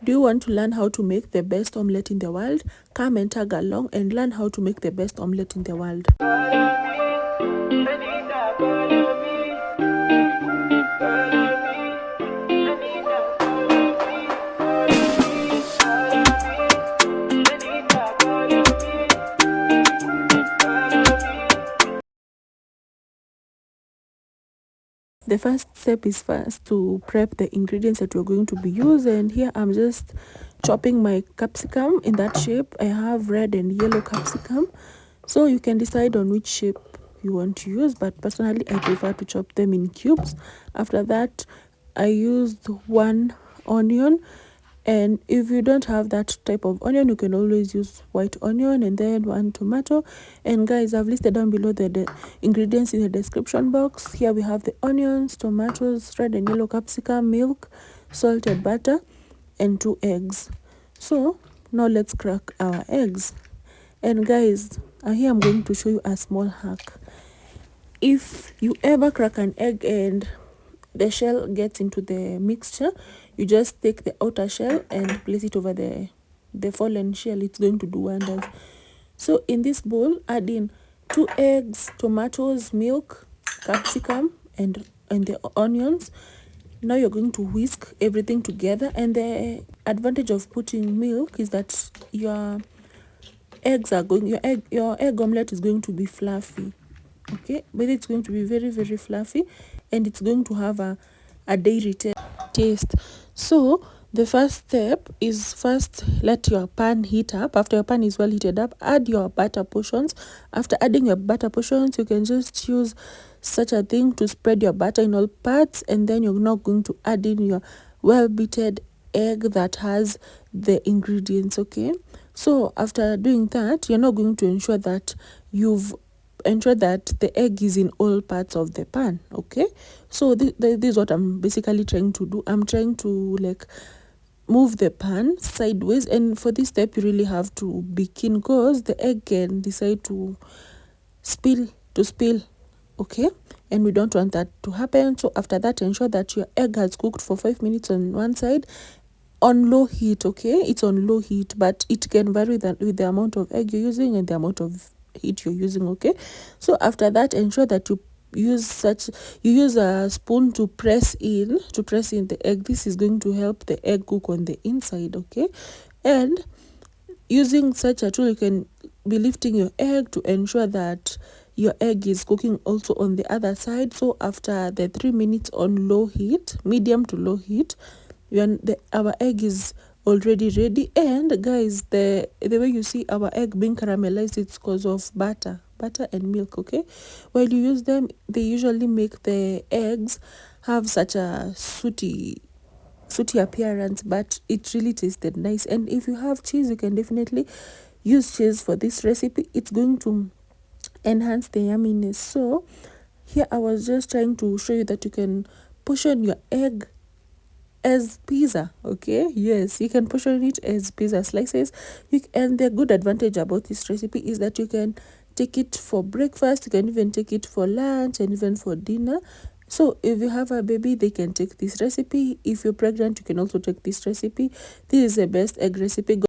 Do you want to learn how to make the best omelette in the world? Come and tag along and learn how to make the best omelette in the world. The first step is first to prep the ingredients that we're going to be using. And here I'm just chopping my capsicum in that shape. I have red and yellow capsicum, so you can decide on which shape you want to use, but personally I prefer to chop them in cubes. After that, I used one onion, and if you don't have that type of onion, you can always use white onion, and then one tomato. And guys, I've listed down below the ingredients in the description box. Here we have the onions, tomatoes, red and yellow capsicum, milk, salted butter, and 2 eggs. So now let's crack our eggs. And guys, here I'm going to show you a small hack. If you ever crack an egg and the shell gets into the mixture, you just take the outer shell and place it over the fallen shell. It's going to do wonders. So in this bowl, add in 2 eggs, tomatoes, milk, capsicum, and the onions. Now you're going to whisk everything together, and the advantage of putting milk is that your egg omelette is going to be fluffy. Okay, but it's going to be very, very fluffy, and it's going to have a dairy taste. So the first step is first let your pan heat up. After your pan is well heated up, add your butter portions. After adding your butter portions, you can just use such a thing to spread your butter in all parts, and then you're now going to add in your well beaten egg that has the ingredients. Okay, so after doing that, you're now going to ensure that the egg is in all parts of the pan. Okay, so this is what I'm basically trying to do. I'm trying to move the pan sideways, and for this step you really have to be keen, because the egg can decide to spill. Okay, and we don't want that to happen. So after that, ensure that your egg has cooked for 5 minutes on one side on low heat. Okay, it's on low heat, but it can vary with the amount of egg you're using and the amount of heat you're using. Okay, so after that, ensure that you use a spoon to press in the egg. This is going to help the egg cook on the inside. Okay, and using such a tool, you can be lifting your egg to ensure that your egg is cooking also on the other side. So after the 3 minutes on low heat, medium to low heat, our egg is already ready. And guys, the way you see our egg being caramelized, it's because of butter and milk. Okay, while you use them, they usually make the eggs have such a sooty appearance, but it really tasted nice. And if you have cheese, you can definitely use cheese for this recipe. It's going to enhance the yumminess. So here I was just trying to show you that you can portion your egg as pizza. Okay, yes, you can portion it as pizza slices. And the good advantage about this recipe is that you can take it for breakfast, you can even take it for lunch, and even for dinner. So if you have a baby, they can take this recipe. If you're pregnant, you can also take this recipe. This is the best egg recipe.